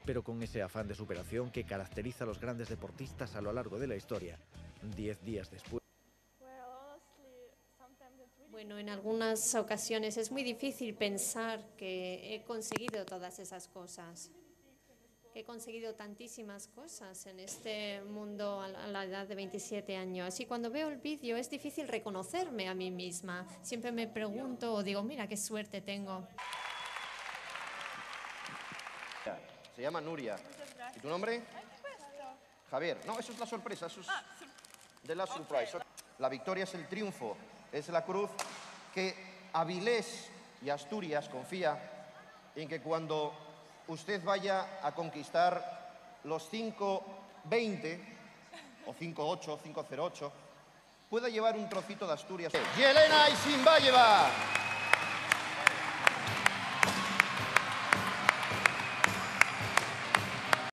Pero con ese afán de superación que caracteriza a los grandes deportistas a lo largo de la historia, 10 días después. Bueno, en algunas ocasiones es muy difícil pensar que he conseguido todas esas cosas, que he conseguido tantísimas cosas en este mundo a la edad de 27 años. Y cuando veo el vídeo es difícil reconocerme a mí misma. Siempre me pregunto o digo, mira qué suerte tengo. Se llama Nuria. ¿Y tu nombre? Javier. No, eso es la sorpresa, eso es de la surprise. La victoria es el triunfo, es la cruz que Avilés y Asturias confía en que cuando usted vaya a conquistar los 5.20 o 5.8, 5.08, pueda llevar un trocito de Asturias. Yelena Isinbayeva.